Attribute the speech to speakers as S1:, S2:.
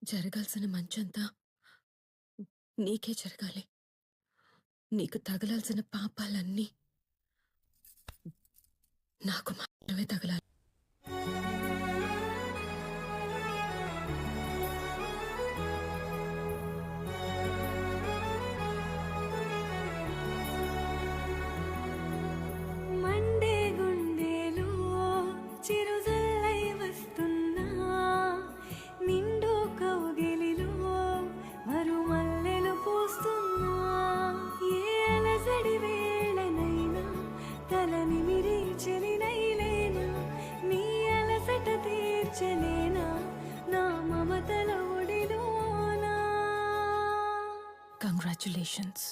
S1: జరగాల్సిన మంచంతా నీకే జరగాలి. నీకు తగలాల్సిన పాపాలన్నీ నాకు మాత్రమే తగలాలి.
S2: మండే గుండెలో చిరుజల్లై వస్తున్నా, నిండు కౌగిలిలో మరుమల్లెలు పూస్తున్నా. ఏ అలసడి వేళనైనా తల నిమిరి చెలినైలేనా, నీ అలసట తీర్చలేనా నా మమతల ఒడిలోనా.
S1: కంగ్రాచులేషన్స్.